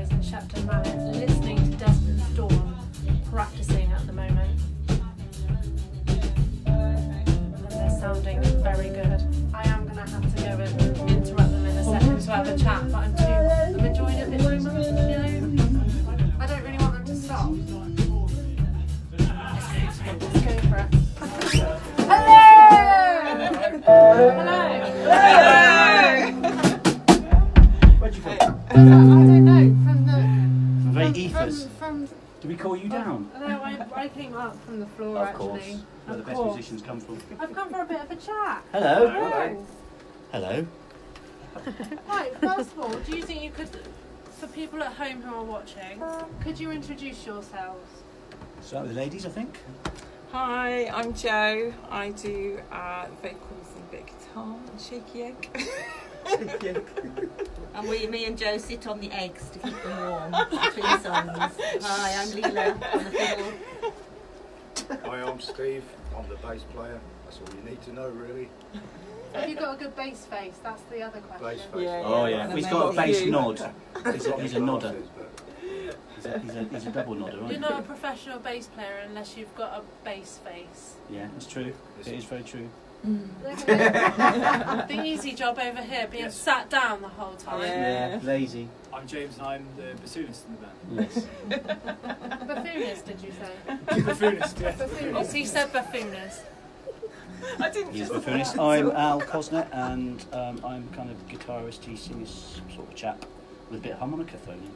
studios in Shepton Mallet, listening to Desmonds Dawn, practising at the moment. And they're sounding very good. I am going to have to go and interrupt them in a second to have a chat, but I'm enjoying it at the moment, you know. I don't really want them to stop. Let's go for it. Hello! Where'd you come from? I don't know, from the... From very ethers. From Did we call you down? no, I came up from the floor, Of actually. course. Where the best musicians come from. I've come for a bit of a chat. Hello. Hello. Hello. Right, first of all, do you think you could, for people at home who are watching, could you introduce yourselves? Start with the ladies, I think. Hi, I'm Jo. I do vocals and bit guitar and shaky egg. And me and Jo sit on the eggs to keep them warm between songs. Hi, I'm Leela on the fiddle. Hi, I'm Steve. I'm the bass player. That's all you need to know, really. Have you got a good bass face? That's the other question. Bass face. Yeah, Oh yeah, he's got a bass nod. He's a nodder. But He's a double nodder, You're right? not a professional bass player unless you've got a bass face. Yeah, that's true. It is very true. Look at it. The easy job over here, being sat down the whole time. Yeah, lazy. I'm James and I'm the bassoonist in the band. Yes. Buffoonist, did you say? Buffoonist, yeah. Buffoonist. He said buffoonist. I didn't He's just the buffoonist. I'm Al Cosnet, and I'm kind of guitarist-y, singer sort of chap with a bit of harmonica thrown in.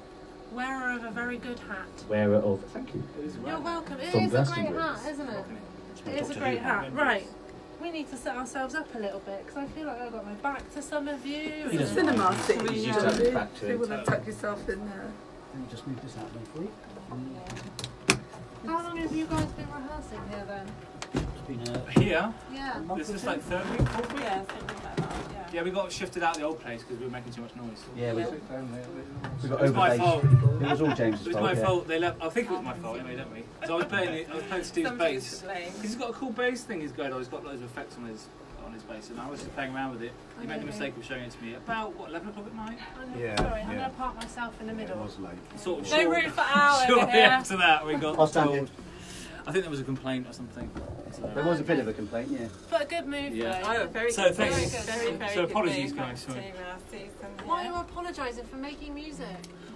Wearer of a very good hat. Wearer of. Thank you. You're welcome. It From is a great Glastonbury. hat, isn't it? It is a Doctor great Who hat. Right. We need to set ourselves up a little bit because I feel like I've got my back to some of you. He doesn't cinema mind. scene. He's used to having his back to You it. want to tuck yourself in there. Let me just move this out there for you. How long have you guys been rehearsing here then? It's been Here, Yeah. this is like third week, fourth week? Yeah, something like that. Yeah. Yeah, we got shifted out of the old place because we were making too much noise. yeah, we got It was my fault. It was all James's It was fault. my yeah. fault. They left. I think it was my fault anyway, don't we? Because I was playing Steve's Somebody's bass. to blame. Because he's got a cool bass thing he's going on. He's got loads of effects on his bass, and I was just playing around with it. He made the mistake of showing it to me about what 11 o'clock at night. Yeah, Sorry, I'm yeah. going to park myself in the It middle. was late. Sort of No room for Al over shortly here. after that, we got I'll stand told. I think there was a complaint or something. There was a bit of a complaint, yeah. But a good move Yeah. though. Oh, very So good. thanks. Very good. Very, very So good apologies, move. guys, Thanks sorry. to, Susan, Why are yeah. you apologising for making music?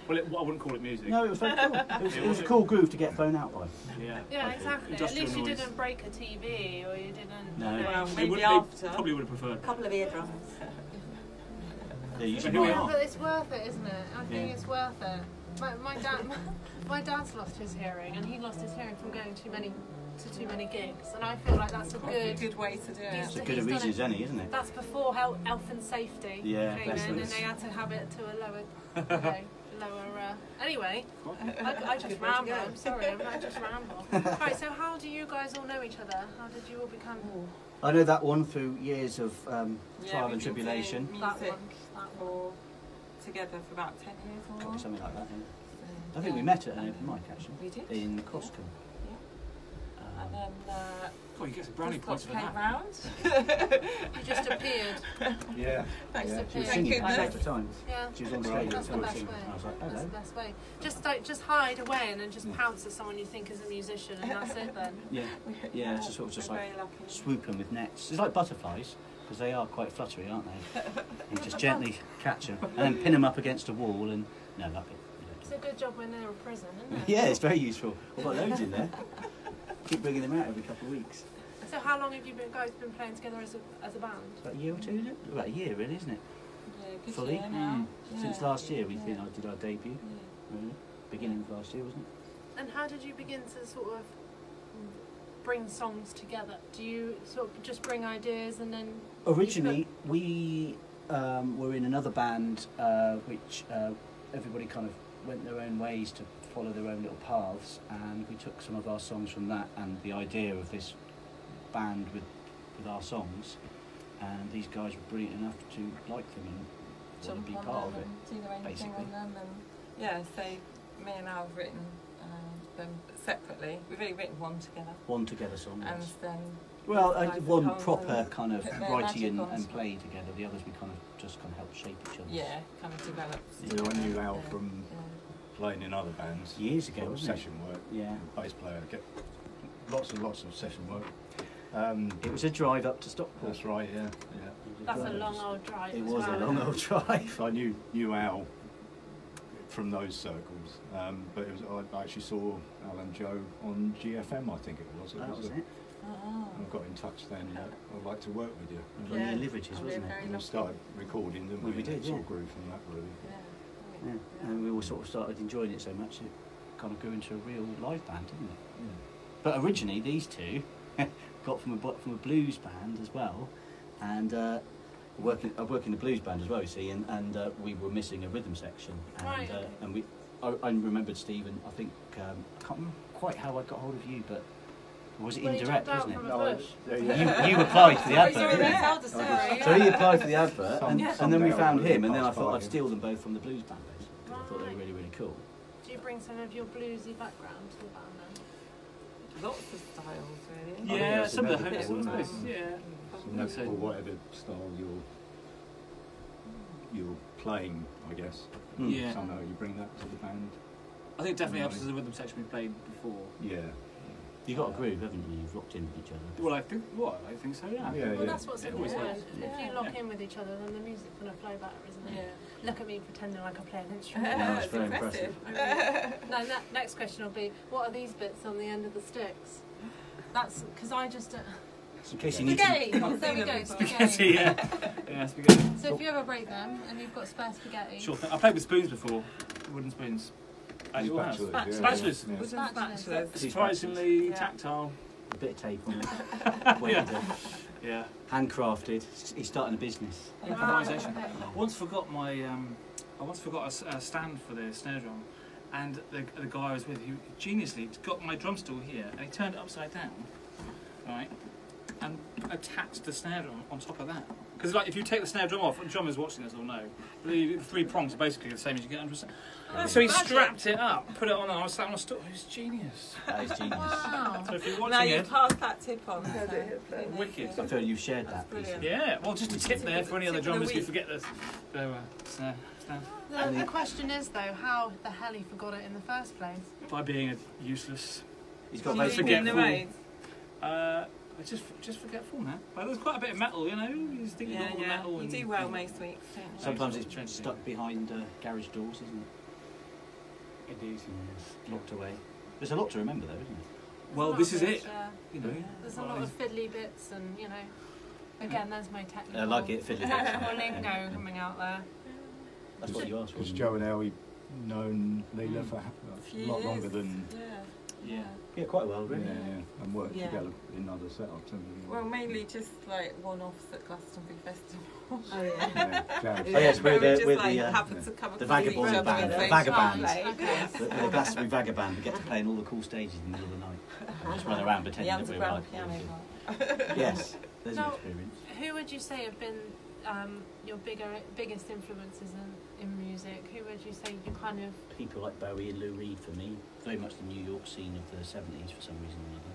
Well, I wouldn't call it music. No, it was very cool. It was a cool groove to get thrown out by. Yeah. Yeah, exactly. At Industrial least you noise. didn't break a TV or you didn't. No. you know. Well, They maybe would- after. They probably would have preferred. A couple of eardrums. They're using Here we Yeah, are. but it's worth it, isn't it? I think Yeah. it's worth it. My dad's lost his hearing, and he lost his hearing from going too many gigs, and I feel like that's a good. Good way to do it. He's- It's a good he's done reason it. as any, isn't it? That's before health and safety Yeah, came bless in, and us. they had to have it to a lower. Anyway, I just ramble. I'm sorry, I just ramble. Right, so how do you guys all know each other? How did you all become? I know that one through years of Yeah, trial we've and been tribulation. doing That music one. for together for about 10 years or more. Probably something like that. Yeah. I think we met at an open mic actually. We did. In Costco. And then Oh, you get some brownie Gustav points for came that. round. You just appeared. Yeah. Thanks Yeah. to She was Thank singing goodness. at the time. Yeah. She was on stage. That's the and best singing. way. I was like, That's the hello. best way. Just hide away and then just pounce at someone you think is a musician, and that's it then. Yeah, yeah. It's sort of just We're like very lucky. swoop them with nets. It's like butterflies because they are quite fluttery, aren't they? You just gently catch them and then pin them up against a wall and no, that bit. It's a good job when they're in prison, isn't it? Yeah, it's very useful. I've got loads in there. Keep bringing them out every couple of weeks. So how long have you guys been playing together as a band? About a year or two, is it? About a year, really, isn't it? Yeah, good Fully. year now. Yeah. Since last year, we Yeah. think I did our debut. Yeah. Really? Beginning of last year, wasn't it? And how did you begin to sort of bring songs together? Do you sort of just bring ideas and then... Originally, we were in another band which everybody kind of went their own ways to follow their own little paths, and we took some of our songs from that and the idea of this band with our songs, and these guys were brilliant enough to like them and want Jump to be on part them of it. and do their own thing basically. on them, and yeah, so me and Al have written them separately. We've only written one together, One together song. and Yes. then Well, guys that one come proper and kind of put their writing magic on. and play together. The others we kind of just kind of help shape each other. yeah, kind of developed. We all knew Al from playing in other bands. Years ago, for wasn't it? session work. Yeah. Bass player, get lots and lots of session work. It was a drive up to Stockport. That's right, yeah. That's a long old drive. It as was a well. long old drive. I knew Al from those circles, but it was, I actually saw Al and Joe on GFM, I think it was. That was it. I got in touch then. I'd like to work with you. It was on the Liverages, wasn't it? And we started recording, didn't we? We did, And it sort yeah. of grew from that, really. Yeah. And we all sort of started enjoying it so much it kind of grew into a real live band, didn't it? But originally these two got from a blues band as well, and I work in the blues band as well, you see, and we were missing a rhythm section, and Right, okay. and I remembered Stephen. I think can't remember quite how I got hold of you, but was it Well, he indirect, jumped out wasn't it? from a bush. You applied for the Oh, you're advert. in didn't the you? elder story. So he applied for the advert, Some- and then we someday found I'll him, and then I pass thought by I'd him. steal them both from the blues band, basically. 'Cause I thought they were Right. really, really cool. Do you bring some of your bluesy background to the band then? Lots of styles, really. think Yeah, that's some of the inevitable, homes, some of isn't this, it? yeah. So that's or whatever style you're playing, I guess. Yeah. Somehow you bring that to the band. I think it definitely helps as a rhythm section we played before. Yeah. You got a groove, haven't you? You've locked in with each other. Well, I think so, yeah. Yeah, Well, that's what's It always important. helps. If you Yeah. lock in with each other, then the music's going to flow better, isn't it? Look at me pretending like I play an instrument. Yeah, that's It's very impressive. No, next question will be, what are these bits on the end of the sticks? That's because I just... In case you need to. spaghetti! There we go, spaghetti. yeah. Yeah, spaghetti. So if you ever break them and you've got spare spaghetti... Sure thing. I played with spoons before, wooden spoons. At your house. Spatulas, yeah. Spatulas. Yeah. Wooden Spatulas. spatulas. Surprisingly Yeah. tactile. A bit of tape on it. Weighted it. Yeah. Handcrafted. He's starting a business. Improvisation. okay. I once forgot my I once forgot a stand for the snare drum, and the guy I was with, he geniusly got my drum stool here and he turned it upside down, right, and attached the snare drum on top of that. Because like if you take the snare drum off, and drummers watching this will know, the 3 prongs are basically the same as you get under a snare. So he strapped it up, put it on, and I was sat on a stool. It was genius. That is genius. Wow. So if you're Now watching you've it, passed that tip on. wicked. I feel you've shared that. That's piece of- brilliant. Yeah, well, just a tip there for any other Tip of the drummers who week. forget this. Snare. The question is, though, how the hell he forgot it in the first place? By being a useless. He's got Don't very forget in the full- rain. Just forgetful, man. But there's quite a bit of metal, you know. You just think you've got all the metal. You and do well most weeks, don't you? Sometimes it's Trendy. stuck behind garage doors, isn't it? It is. It's locked away. There's a lot to remember, though, isn't it? There's Well, a lot this of is bits, it. yeah. You know. There's a lot of fiddly bits and, you know, again, there's my technical... I like it, fiddly bits. technical lingo coming out there. That's what you asked for. Because Joe and Ellie known Leela for Few a lot longer years. than Yeah. Yeah, quite well, really. and worked Yeah. together in other setups. And, Well, mainly just like one-offs at Glastonbury Festival. Oh yeah. yeah, jazz. Oh, yes, Where we're we the- just we're like the, happen to come the across each vagabond other band, and the say, vagaband. "Right." Okay. The Glastonbury Vagaband, we get to play in all the cool stages in the middle of the night. And just run around The pretending that we're underground like. piano Yes, there's an Now- experience. Who would you say have been your biggest influences in music? Who would you say you kind of... People like Bowie and Lou Reed for me, very much the New York scene of the 70s for some reason or another.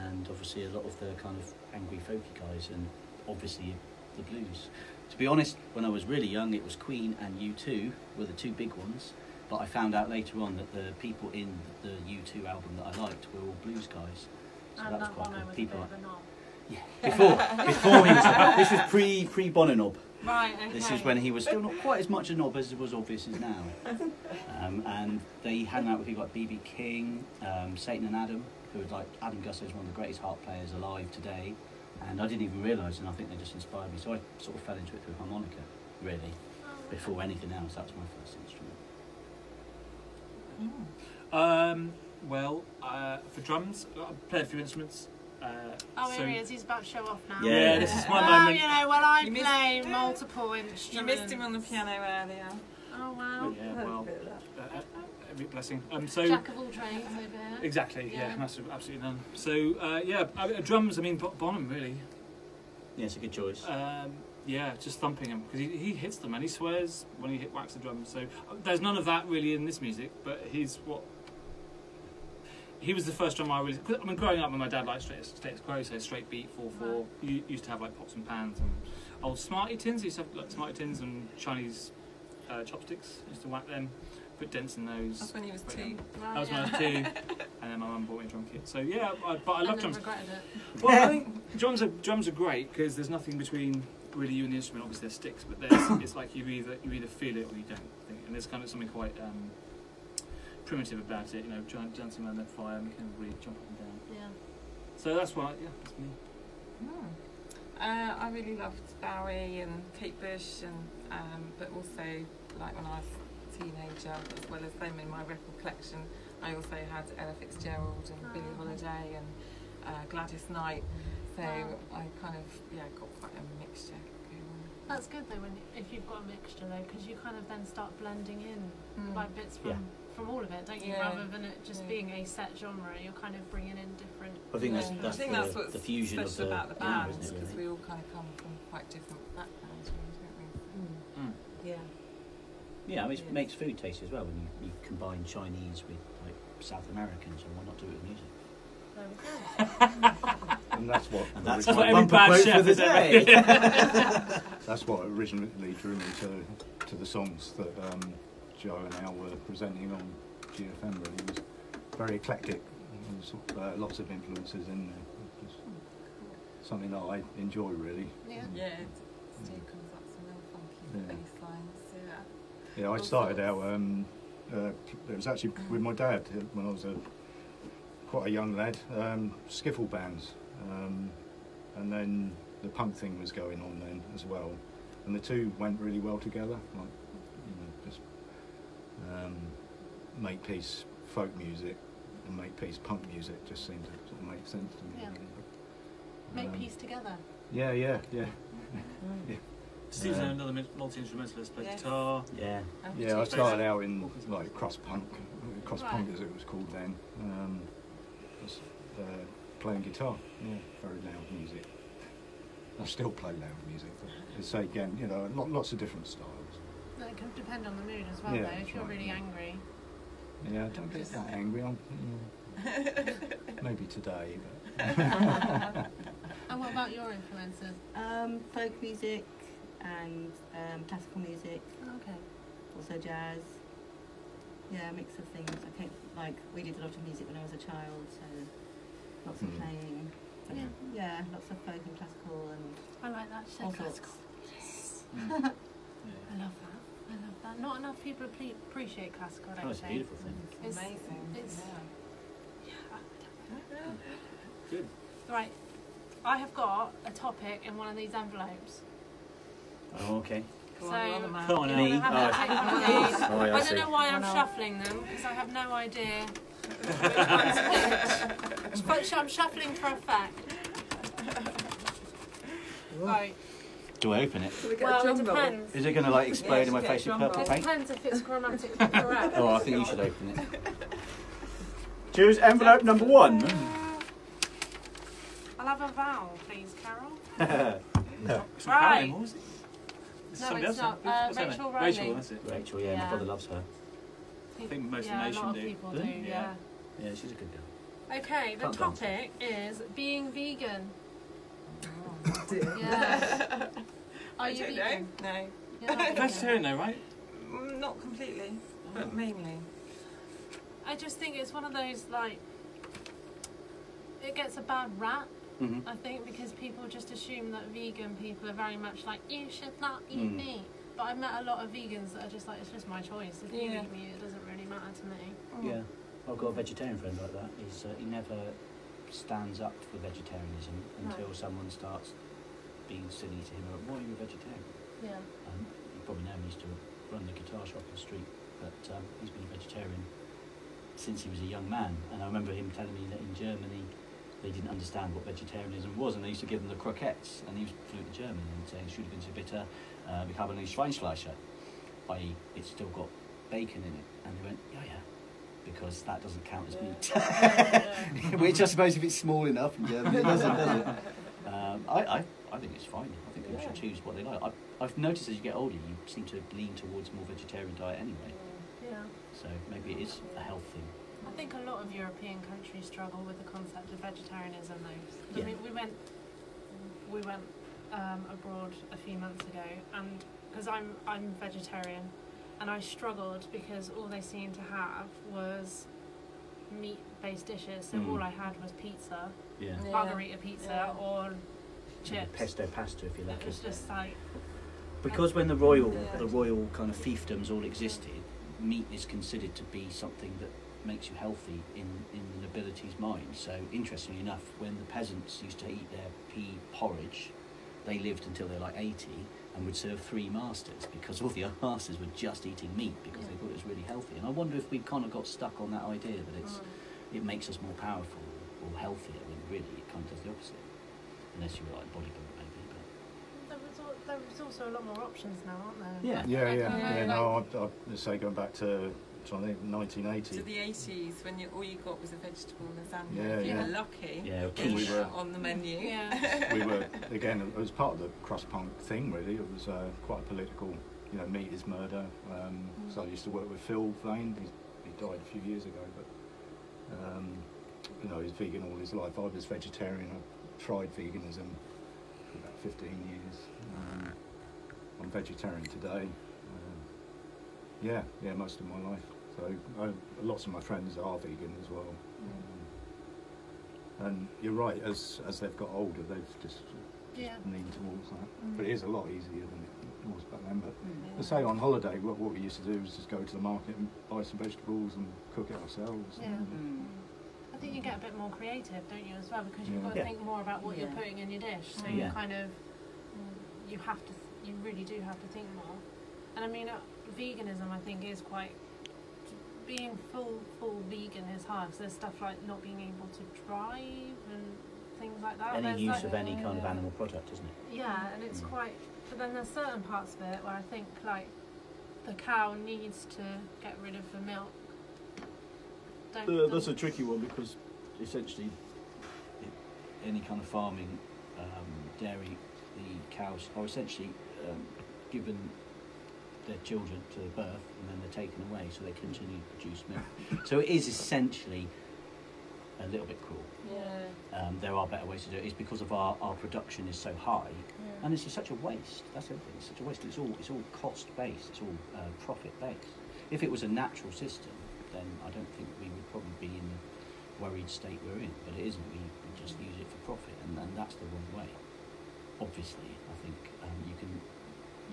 And obviously a lot of the kind of angry folky guys, and obviously the blues. To be honest, when I was really young, it was Queen and U2 were the 2 big ones. But I found out later on that the people in the U2 album that I liked were all blues guys. So And that was that quite one I cool. was People a like bit of a knob. before he was this was pre Bonanob. Right, okay. This is when he was still not quite as much a knob as was obvious as now. And they hang out with people like B.B. King, Satan and Adam, who would like Adam Gusso's one of the greatest harp players alive today. And I didn't even realise, and I think they just inspired me. So I sort of fell into it through harmonica, really. Before anything else, that was my first instrument. Well, for drums, I play a few instruments. Oh, so here he is. He's about to show off now. Yeah. this is my Well, moment. you know, well, I You missed- play multiple instruments. You missed him on the piano earlier. Oh, wow. Yeah, well, every blessing. So Jack of all trades over here. exactly, yeah, Yeah. massive, absolutely none. So drums. I mean, Bonham really. Yeah, it's a good choice. Yeah, just thumping him because he hits them and he swears when he whacks the drums. So there's none of that really in this music, but he was the first drummer I really. I mean, growing up, my dad liked status quo, so straight beat 4/4. Right. You used to have like pots and pans and old Smarty tins. He used to have like Smarty tins and Chinese chopsticks. Used to whack them. put dents in those. That's when he was But, 2. That was when I was 2, and then my mum bought me a drum kit. So yeah, but I love drums. regretted it. Well, I think drums are great because there's nothing between really you and the instrument. Obviously, they're sticks, but it's like you either feel it or you don't. I think. And there's kind of something quite primitive about it. You know, dancing around that fire and kind of really jump up and down. Yeah. So that's why, yeah, that's me. I really loved Bowie and Kate Bush, and but also like when I was a teenager, as well as them in my record collection, I also had Ella Fitzgerald and Billie Holiday and Gladys Knight. So I kind of got quite a mixture going on. That's good though if you've got a mixture though, because you kind of then start blending in like bits from all of it, don't you? Rather than it just being a set genre, you're kind of bringing in different. I think that's what's the fusion of special about the yeah, band, isn't it, because really? we all kind of come from quite different backgrounds, don't we? Yeah. Yeah, I mean, it makes food taste as well when you combine Chinese with like South Americans, and why not do it with music? There we go. And that's what. And that's what my every bumper bad quote chef for the is ever- day. That's what originally drew me to the songs that Joe and Al were presenting on GFM. Really, it was very eclectic. There's lots of influences in there. Just something that I enjoy really. Yeah. Yeah, Steve comes up some real funky bass lines. Yeah, I started out. It was actually with my dad when I was quite a young lad. Skiffle bands, and then the punk thing was going on then as well, and the two went really well together. Like, just make peace folk music and make peace punk music just seemed to sort of make sense to me. Yeah. Really. Make peace together. Yeah. Steve's another multi-instrumentalist, plays guitar. Yeah, I started out in like cross punk as it was called then. Was, playing guitar, very loud music. I still play loud music, but it's again, lots of different styles. It can depend on the mood as well, Yeah, though. If that's you're right, really yeah. angry. Yeah, don't get that angry. Maybe today. But And what about your influences? Folk music and classical music, Okay. also jazz. Yeah, a mix of things. I think we did a lot of music when I was a child, so lots of playing. Yeah, lots of folk and classical and I like that. She said all classical. sorts. Yes. I love that. Not enough people appreciate classical, don't Oh, it's a they? beautiful thing. It's amazing. It's, Good. Right. I have got a topic in one of these envelopes. Oh, okay. Go So, on, you're the man. Come on, you're me. gonna have to take one of these. Oh, yeah, I see. don't know why I'm shuffling them because I have no idea which one's which. But I'm shuffling for a fact. Right. Do I open it? So we get Well, a it drum roll. depends. Is it going to like explode Yeah, in my you face get with drum purple roll. It paint? depends if it's grammatically correct. Oh, I think you should open it. Choose envelope number 1. I'll have a vowel, please, Carol. It's Right. Caroline, what was it? No, Somebody it's else? not. What's her name? Rachel Rachel, Riley. that's it. Rachel, yeah, my Yeah. brother loves her. I think most of the Yeah, nation a lot do. of people Do do, they? yeah. Yeah, she's a good girl. Okay, the Can't dance. topic is being vegan. Yeah. Yeah. Are I you don't vegan? know. No. You're not vegan. Vegetarian though, right? Not completely, but mainly. I just think it's one of those, like, it gets a bad rap, Mm-hmm. I think, because people just assume that vegan people are very much like, you should not eat Mm. meat. But I've met a lot of vegans that are just like, it's just my choice. If you Yeah. eat meat, it doesn't really matter to me. Yeah, I've got a vegetarian friend like that. He never stands up for vegetarianism until someone starts being silly to him. Like, why are you a vegetarian? Yeah. You probably know him, he used to run the guitar shop on the street, but he's been a vegetarian since he was a young man. And I remember him telling me that in Germany they didn't understand what vegetarianism was, and they used to give them the croquettes, and he was fluent in German and saying, "Entschuldigen Sie bitte, wir haben ein Schweinsfleisch," i.e. it's still got bacon in it. And they went, yeah, because that doesn't count as meat. Which I suppose if it's small enough in Germany, it doesn't, does it? I think it's fine. I think people should choose what they like. I've noticed as you get older, you seem to lean towards more vegetarian diet anyway. Yeah. So maybe it is a health thing. I think a lot of European countries struggle with the concept of vegetarianism, though. Yeah. I mean, we went abroad a few months ago, and because I'm vegetarian, and I struggled because all they seemed to have was meat-based dishes. So all I had was pizza, Yeah. margarita pizza, or chips. Pesto pasta, if you like. It was just like, Because when the royal kind of fiefdoms all existed, meat is considered to be something that makes you healthy in the nobility's mind. So interestingly enough, when the peasants used to eat their pea porridge, they lived until they were like 80 and would serve 3 masters, because all the other masters were just eating meat because they thought it was really healthy. And I wonder if we've kind of got stuck on that idea that it makes us more powerful or healthier, when really it kind of does the opposite. Unless you're like bodybuilder maybe. But there's also a lot more options now, aren't there? yeah. Yeah. No, I'd say going back to, I think, 1980. To the 80s, when all you got was a vegetable lasagna. Yeah, if you yeah. were lucky, Yeah, we were on the menu. Yeah. We were, again, it was part of the crust punk thing, really. It was quite a political, meat is murder. So I used to work with Phil Vane. He died a few years ago, but he's vegan all his life. I was vegetarian. I tried veganism for about 15 years. I'm vegetarian today. Most of my life. So lots of my friends are vegan as well. And you're right, as they've got older, they've just leaned towards that. But it is a lot easier than it was back then. But I say on holiday, what we used to do was just go to the market and buy some vegetables and cook it ourselves. Yeah. I think you get a bit more creative, don't you, as well, because you've got to think more about what you're putting in your dish. So you kind of, you really do have to think more. And I mean, veganism, I think, is quite, being full vegan is hard. So there's stuff like not being able to drive and things like that. Any use of any kind of animal product, isn't it? Yeah, and it's quite, but then there's certain parts of it where I think, like, the cow needs to get rid of the milk. That's a tricky one, because essentially any kind of farming, dairy, the cows are essentially given their children to birth and then they're taken away, so they continue to produce milk. So it is essentially a little bit cruel. Yeah. There are better ways to do it. It's because of our production is so high, and it's just such a waste. That's everything. It's such a waste. It's all cost based. It's all profit based. If it was a natural system, then I don't think we would probably be in the worried state we're in. But it isn't. We just use it for profit, and that's the wrong way. Obviously, I think you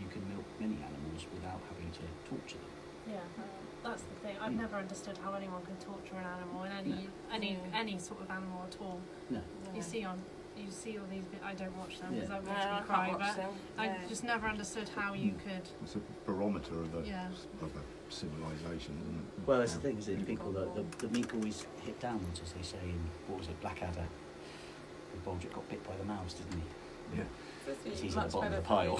can milk many animals without having to torture them. Yeah, that's the thing. I've never understood how anyone can torture an animal, in any sort of animal at all. No. You see all these. I don't watch them because I No, watch I them cry, can't watch but them. I just never understood how you could. It's a barometer of a Yeah. civilization, isn't it? Well, that's the thing, is that people, the meek always hit downwards, as they say in, what was it, Blackadder? The Bulger got bit by the mouse, didn't he? Yeah. He's It's at the bottom of the pile.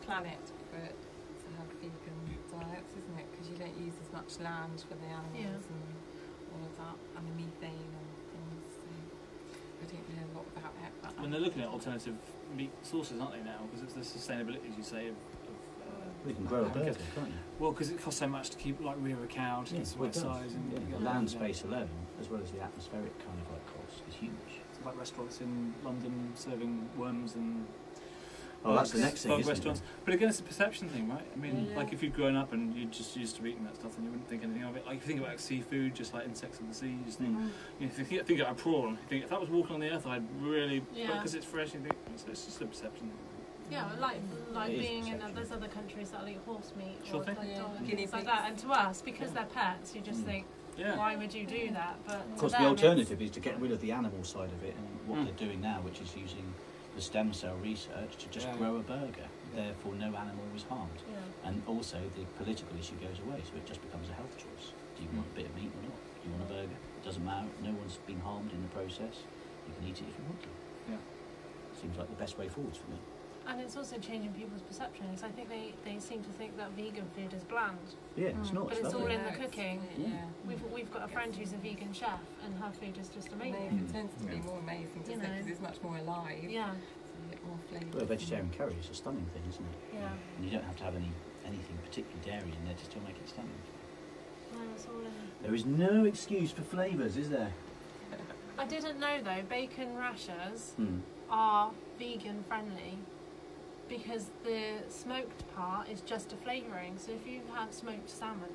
Planet for it to have vegan diets, isn't it? Because you don't use as much land for the animals and all of that, and the methane and things. So I don't know a lot about it. But I mean, they're looking at alternative meat sources, aren't they, now? Because it's the sustainability, as you say, of We can grow a burger, can't you? well, because it costs so much to keep, like, rear a cow to get the right size. And The land space alone, as well as the atmospheric kind of like cost, is huge. It's like restaurants in London serving worms and Oh, that's the next thing, bug isn't restaurants. it? But again, it's a perception thing, right? I mean, Yeah. like, if you'd grown up and you just used to eating that stuff, and you wouldn't think anything of it. Like, if you think about seafood, just like insects in the sea, you just think, if you think about a prawn, you think, if that was walking on the earth, I'd really, because it's fresh, you think, it's just a perception. Yeah, like It is being in perception. there's other countries that'll eat horse meat Sure or thing. like Yeah. dog and Guinea things like pigs. that. And to us, because they're pets, you just think, Yeah. why would you do that? But Of to course, them, the alternative is to get rid of the animal side of it, and what they're doing now, which is using the stem cell research to just grow a burger. Therefore, no animal was harmed. Yeah. And also, the political issue goes away, so it just becomes a health choice. Do you want a bit of meat or not? Do you want a burger? It doesn't matter. No one's been harmed in the process. You can eat it if you want to. Yeah. Seems like the best way forwards for me. And it's also changing people's perceptions. I think they seem to think that vegan food is bland. Yeah, it's not. But it's all lovely. in the cooking. Yeah. We've got a friend who's a vegan chef, and her food is just Amazing. amazing. It tends to be more amazing, doesn't it? Because it's much more alive. Yeah, So you get more flavour. Well, a vegetarian curry is a stunning thing, isn't it? yeah. And you don't have to have anything particularly dairy in there to still make it stunning. No, it's all in. There is no excuse for flavours, is there? I didn't know though, bacon rashers Hmm. are vegan friendly. because the smoked part is just a flavouring. So if you have smoked salmon,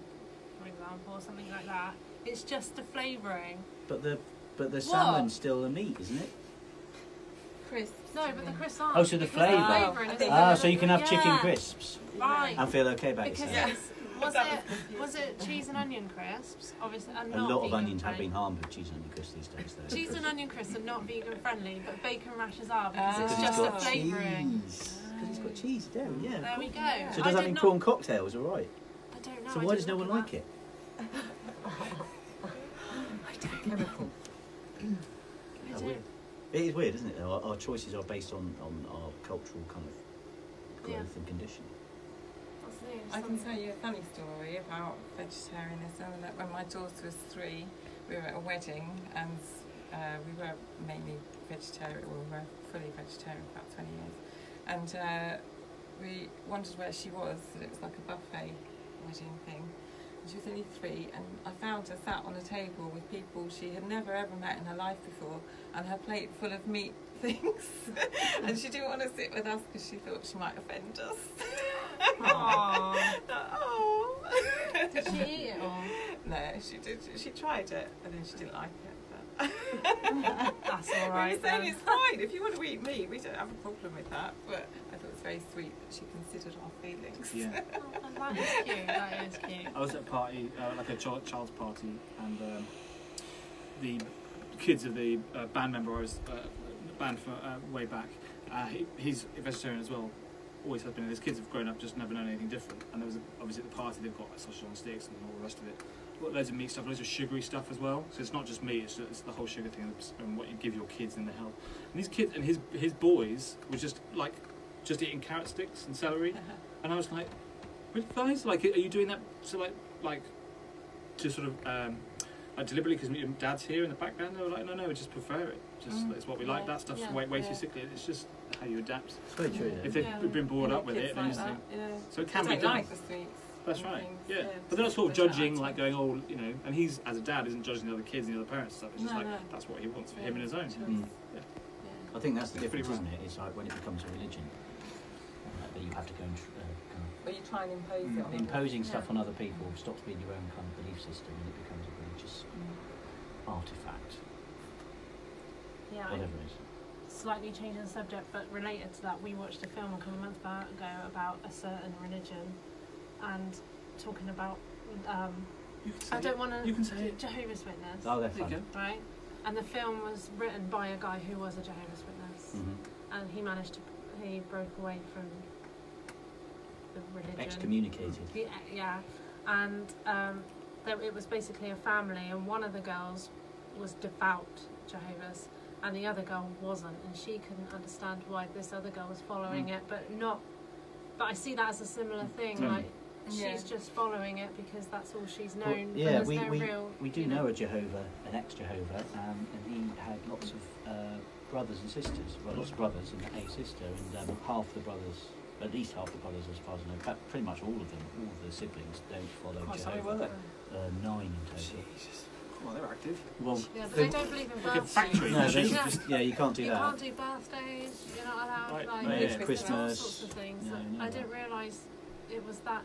for example, or something like that, it's just a flavouring. But the salmon's still the meat, isn't it? Crisps. No, but the crisps aren't. Oh, so the because flavour. flavouring is Ah, so you can have yeah. chicken crisps Right. and feel okay about Because yourself. was it cheese and onion crisps? Obviously, and A not lot of vegan onions have friendly. been harmed with cheese and onion crisps these days, though. Cheese and onion crisps are not vegan friendly, but bacon rashers are because Because it's it's just a got flavouring. cheese. Because it's got cheese, yeah. There we go. So I does that did mean not- prawn cocktails are right? I don't know. So I why didn't does no look one at like it? Chemical. that. I don't. It is weird, isn't it? Though? Our choices are based on our cultural kind of growth Yeah. and conditioning. What's new? I can tell you a funny story about vegetarianism. That when my daughter was 3, we were at a wedding and we were mainly vegetarian. We were fully vegetarian for about 20 years, and we wondered where she was. It was like a buffet wedding thing. And she was only 3, and I found her sat on a table with people she had never ever met in her life before, and her plate full of meat things. And she didn't want to sit with us because she thought she might offend us. Aww. Oh. Did she eat it all? No, she did. She tried it, and then she didn't like it. That's We alright were saying then. it's fine if you want to eat meat. We don't have a problem with that. But I thought it was very sweet that she considered our feelings. Yeah. Oh, that is cute. That is cute. I was at a party, like a child's party, and the kids of the band member I was band for way back. He's a vegetarian as well. Always has been. His kids have grown up, just never known anything different. And there was obviously at the party they've got like, sausage on sticks and all the rest of it. Got loads of meat stuff, loads of sugary stuff as well. So it's not just meat; it's the whole sugar thing and what you give your kids in the health. And these kids and his boys were just eating carrot sticks and celery. And I was like, really, guys? Like, are you doing that to like to sort of like deliberately because your dad's here in the background? They were like, no, we just prefer it. Just it's what we like. That stuff's way too sickly. It's just how you adapt. It's very true. If they've been brought up with it, then Like you that, yeah. so it can They be don't done. like the sweets. That's and right. things, Yeah. But they're not so sort of they don't judging, like like going, oh, you know. And he's as a dad isn't judging the other kids and the other parents and stuff. It's just No, like no. that's what he wants for him and his own. Mm. I think that's the It's pretty difference, right. isn't it? It's like when it becomes a religion, that you have to go and But you try and impose it on them. imposing stuff on other people stops being your own kind of belief system and it becomes a religious artifact, Yeah. whatever it is. Slightly changing the subject, but related to that, we watched a film a couple of months ago about a certain religion, and talking about. You can say I don't want to. You can say it. Jehovah's Witness, Oh, they're There you fun. go. right? And the film was written by a guy who was a Jehovah's Witness, and he managed to. He broke away from the religion. Excommunicated. Yeah, and it was basically a family, and one of the girls was devout Jehovah's, and the other girl wasn't, and she couldn't understand why this other girl was following it, but not. But I see that as a similar thing, like she's just following it because that's all she's known. Well, and yeah, there's no real, we do know a Jehovah, an ex-Jehovah, and he had lots of brothers and sisters. Well, lots of brothers and a sister, and half the brothers, at least half the brothers, as far as I know, but pretty much all of them, all of the siblings, don't follow Quite sorry, Jehovah. were they? 9 in total. Jesus. Well, they're active. Well, Yeah, but they don't believe in Like a birthdays. factory. no, they Yeah. just, yeah, you can't do You that. can't do birthdays. You're not allowed Right. like No, yeah, all Christmas, sorts of things. no, no, I no. didn't realise it was that.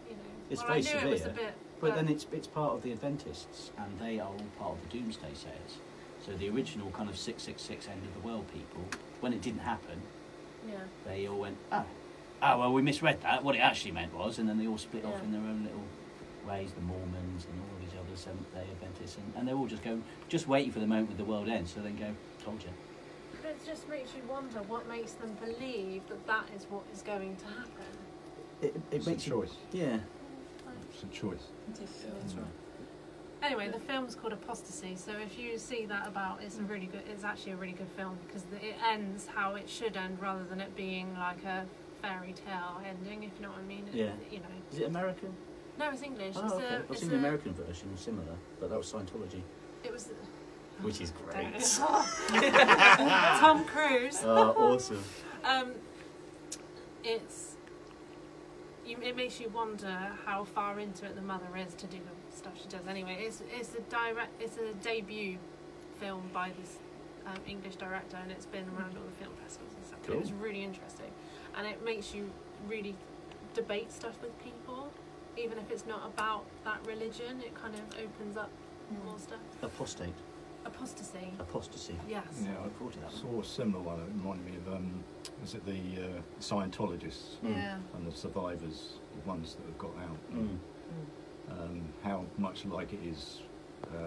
You know, It's well, very I knew it was a severe, bit. But then it's part of the Adventists, and they are all part of the Doomsday Sayers. So the original kind of 666 end of the world people, when it didn't happen, Yeah. they all went, oh, well, we misread that. What it actually meant was, and then they all split off Yeah. in their own little ways, the Mormons and all these other Seventh-day Adventists, and they're all just waiting for the moment when the world ends, so then go, told you. But it just makes you wonder what makes them believe that that is what is going to happen. It It's makes a you, choice. yeah. It's a choice. That's right. Anyway, the film's called Apostasy, so if you see that about, it's actually a really good film because it ends how it should end rather than it being like a fairy tale ending, if you know what I mean. Yeah. You know. Is it American? No, it's English. Oh, okay. I've seen the American version, similar, but that was Scientology, It was. which is great. Tom Cruise. Oh, awesome. It makes you wonder how far into it the mother is to do the stuff she does. Anyway, it's a debut film by this English director, and it's been around all the film festivals and stuff. Cool. It was really interesting, and it makes you really debate stuff with people, even if it's not about that religion. It kind of opens up more stuff. Apostate. Apostasy. Yes. Yeah, I saw a similar one. It reminded me of was it the Scientologists and the survivors, the ones that have got out. How much like it is, you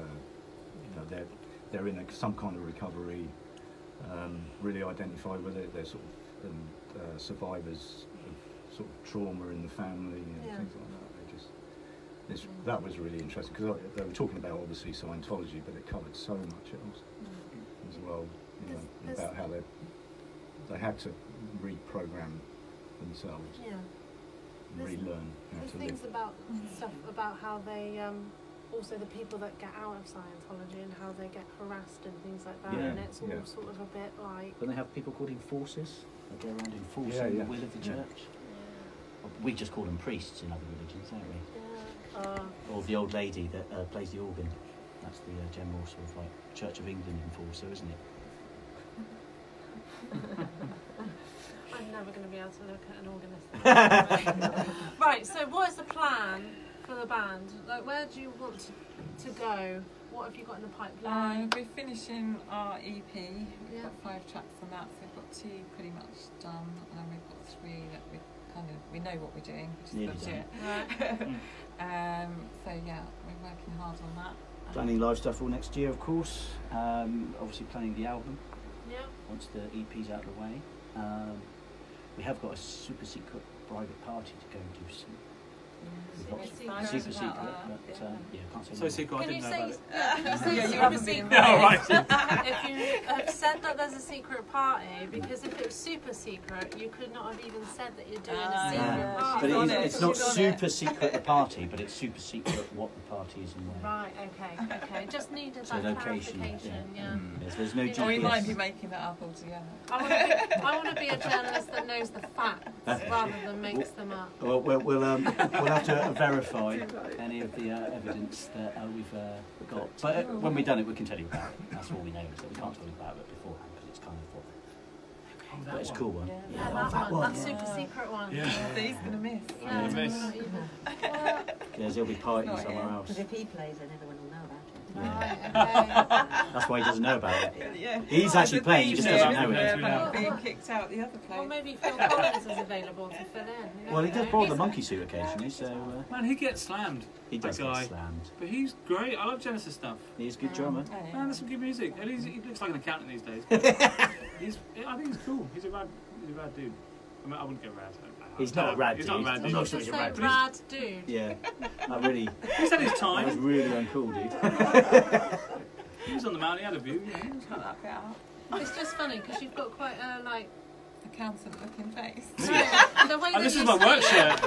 know, they're in some kind of recovery, really identify with it. They're sort of survivors of sort of trauma in the family and things like that. That was really interesting because they were talking about obviously Scientology, but it covered so much else as well. You know, about how they had to reprogram themselves, relearn how There's to things live. about stuff about how they also the people that get out of Scientology and how they get harassed and things like that, and it's all sort of a bit like. Don't they have people called enforcers? They go around enforcing the will of the church. We just call them priests in other religions, don't we? Or the old lady that plays the organ. That's the general sort of like Church of England enforcer, isn't it? I'm never going to be able to look at an organist. Right, so what is the plan for the band? Like, where do you want to go? What have you got in the pipeline? We're finishing our EP. We've got 5 tracks on that, so we've got 2 pretty much done, and we've got 3 that we know what we're doing, which is legit. So yeah, we're working hard on that. Planning live stuff all next year, of course. Obviously planning the album. Yeah. Once the EP's out of the way. We have got a super secret private party to go and do soon. Super secret, but can't say So more. secret, I Can you didn't know say, about it. can you say you super haven't secret? been right. If you have said that there's a secret party, because if it was super secret, you could not have even said that you're doing a secret party. But She's it's on not it. super secret the party, but it's super secret what the party is and where. Right, okay. Just needed So that location, clarification, Yes, there's no You know, Or we GPS. might be making that up altogether. I want to be a journalist that knows the facts rather than makes them up. Well, we'll have to verify any of the evidence that we've got. But when we've done it, we can tell you about it. That's all we know is that we can't tell you about it beforehand because it's kind of what. But it's a cool one. Yeah, that one. That super secret one. Yeah. So he's going to miss. Yeah, miss. not even. Yes, he'll be partying Not somewhere yet. else. Because if he plays, then everyone will know about it. Right, okay. That's why he doesn't know about it. Yeah. He's actually playing, he just doesn't know it. About being kicked out the other place. Well, maybe Phil Collins is available to fill in. Well, he does borrow the monkey suit occasionally, so Man, he gets slammed. he does that get guy. slammed. But he's great. I love Genesis stuff. He's a good drummer. Man, there's some good music. And he looks like an accountant these days. I think he's cool. He's a rad dude. I mean, I wouldn't go rad. He's not a rad He's dude. not a rad I'm dude. not Just sure to he's a say rad dude. rad dude. Yeah, that really, He's had his that was time. really uncool, dude. He was on the mountain. He had a view. Yeah. Cut that bit out. It's just funny because you've got quite a like. Accountant-looking face. The way And that this is you my work speak- shirt.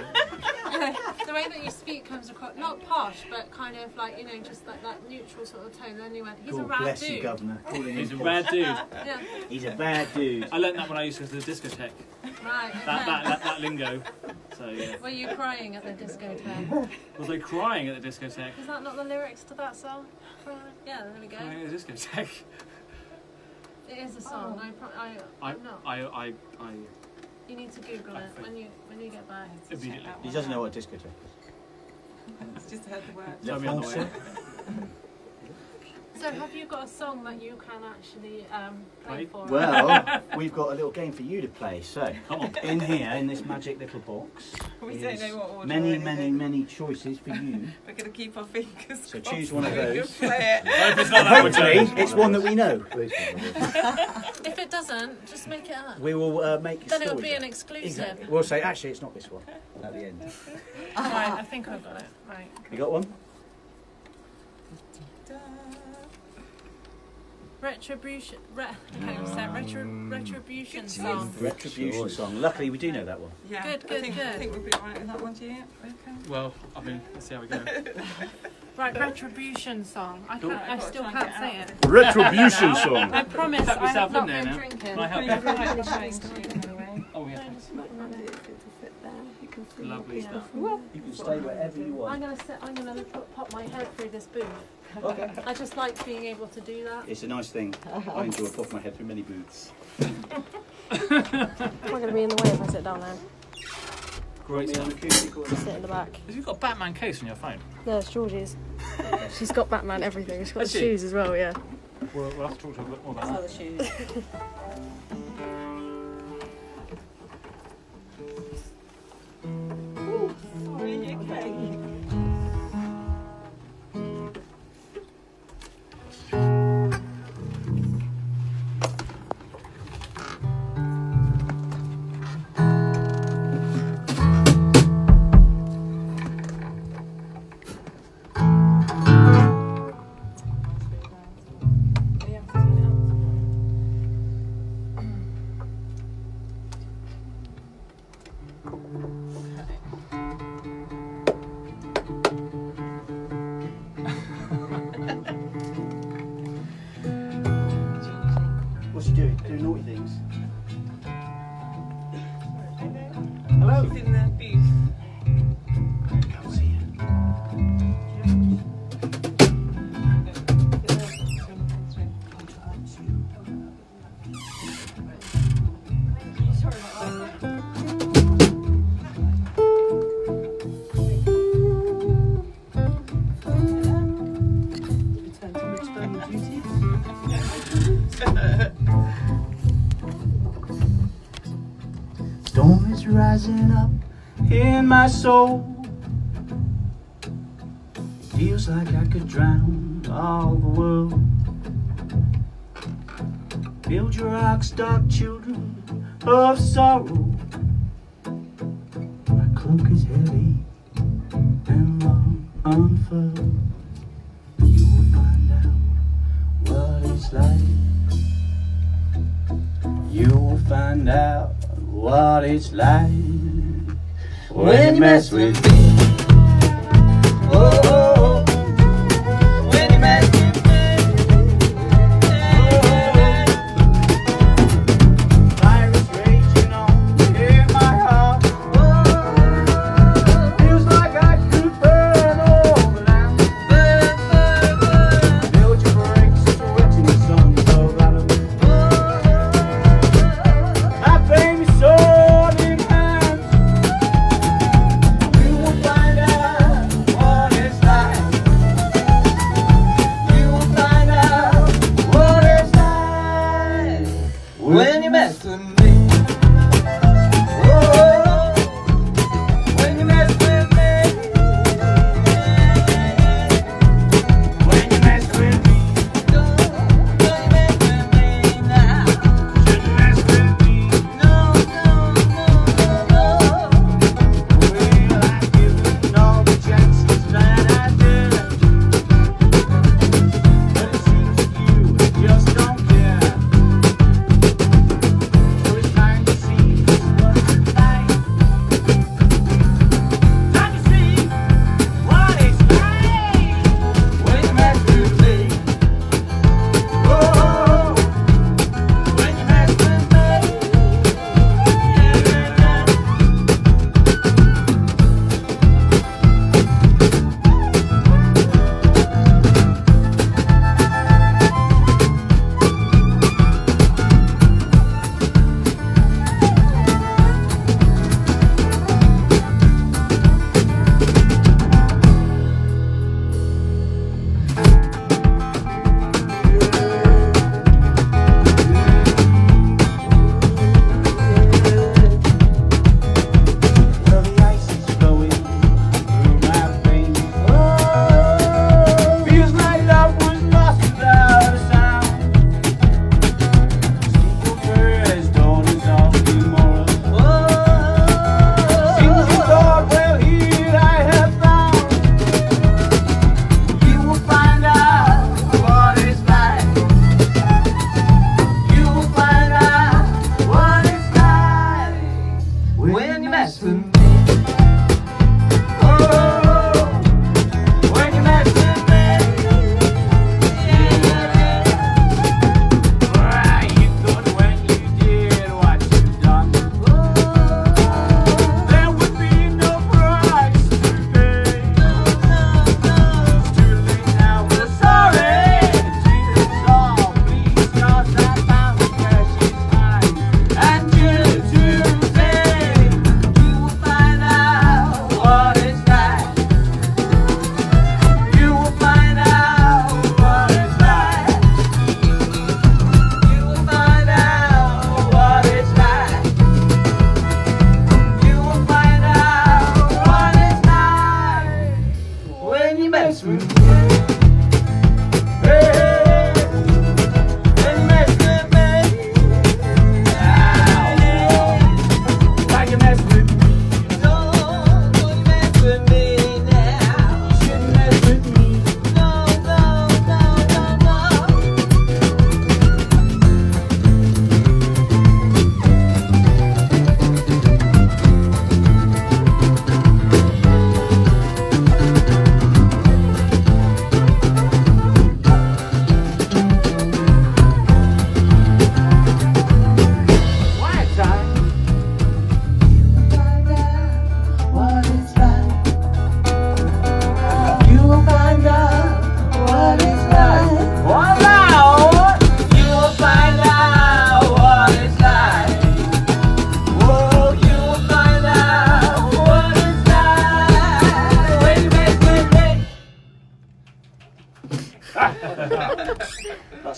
The way that you speak comes across not posh, but kind of like just like that neutral sort of tone. Then you went, he's a God rad bless dude. you, Governor. Calling He's a him rad dude. Yeah. He's a bad dude. I learnt that when I used to go to the discotheque. Right. Okay. That lingo. So yeah. Were you crying at the discotheque? Was they crying at the discotheque? Is that not the lyrics to that song? Yeah, there we go. Crying at the discotheque. It is a song. I'm not. I You need to Google it when you get back. immediately. He doesn't know what discotheque is. It's just heard the word. Le Tell me on the Français. So have you got a song that you can actually play for us? Well, we've got a little game for you to play. So, Come on. in here, in this magic little box, We don't is know what order many, or many, anything. many choices for you. We're going to keep our fingers So crossed choose one of that we those. can play it. I hope it's not that one, Hopefully, James. it's one that we know. Please, one. If it doesn't, just make it up. We will make a Then it story. would be an exclusive. Exactly. We'll say, actually, it's not this one at the end. Right, I think I've got it. Right. You got one? Retribution. Retribution Good song. Retribution choice. song. Luckily, we do know that one. Yeah, Good, I think good. we'll be alright with that one, do you? Okay. Well, I mean, let's see how we go. Right, retribution song. I still Try and can't get say out. it. Retribution song. I promise Tap I yourself have not in there been now. drinking. Can I help Well, you? you've got to change to it anyway. Oh, yeah. She might find it easy to sit there. You can see Lovely stuff. You can stay wherever you want. I'm gonna pop my head through this booth. Okay. I just like being able to do that. It's a nice thing. I enjoy popping my head through many booths. I'm not going to be in the way if I sit down there. Great stuff. Just sit in the back. Have you got a Batman case on your phone? No, it's Georgie's. She's got Batman everything. She's got Has the she? shoes as well, yeah. We'll have to talk to her a bit more about that. the shoes. Sorry, okay. What's she doing? Doing naughty things? Hello? She's in the booth. Can't see you. Return to maternal duties. Storm is rising up in my soul. Feels like I could drown all the world. Build your arks, dark children of sorrow. My cloak is heavy and long unfurled. You will find out what it's like. You will find out what it's like when you mess with me. Oh, oh, oh. When you mess with me. Oh, fire is raging on in my heart. Oh, feels like I could burn all the land. Build your brakes, sweating the sun so out of me. I bring me sword in hand. You will find out what it's like. You will find out what it's like when you mess with me. Oh, when you mess with me. When you mess with me. When you mess with me now. Should you mess with me? No, no, no, no, no. Well, I've given all the chances that I did. But it seems that you just don't care. So it's time to see what it's like. Time to see what it's like when you mess with me. Oh, when you mess with me. Well, the ice is flowing through my veins. Oh, feels like love was lost without a sound. Steeple birds, daughters of tomorrow. Oh, since you thought, well, here I have found. You will find out what it's like. You will find out what it's like when you mess with me. Oh, when you mess with me. Why you thought when you did what you've done.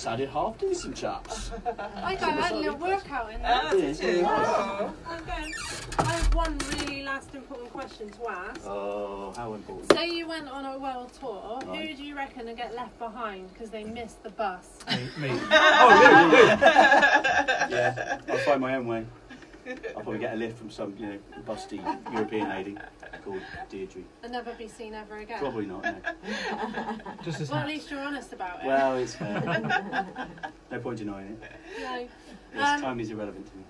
sounded half decent, chaps. I had a little workout in there. Okay. I have one really last important question to ask. Oh, how important. Say you went on a world tour, Right. who do you reckon would get left behind because they missed the bus? Me. Yeah, I'll find my own way. I'll probably get a lift from some, busty European lady called Deirdre. And never be seen ever again? Probably not, no. Just as Well, at least you're honest about it. Well, it's fair. No point denying it. No. This time is irrelevant to me.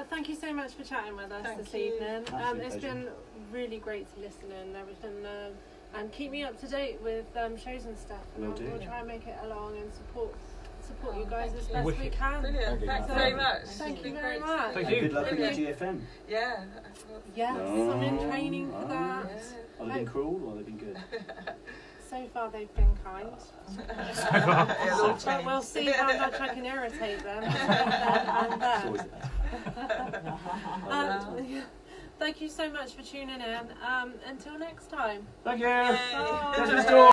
Thank you so much for chatting with us Thank this you. evening. Absolute It's pleasure. been really great to listen and everything. And keep me up to date with shows and stuff. And Will do. we'll try and make it along and support you guys as best we Wicked. can. Brilliant. Thanks very much. Thank It's you been very great. much. Thank And you. good luck with Brilliant. your GFM. Yeah. Yes, I'm in training for Oh, that. Yeah. Have they been cruel or have they been good? So far they've been kind. It'll all But change. we'll see how much I can irritate them. And It's them. always the best. Thank you so much for tuning in. Until next time. Thank you. Yay. Bye. Desmonds Dawn.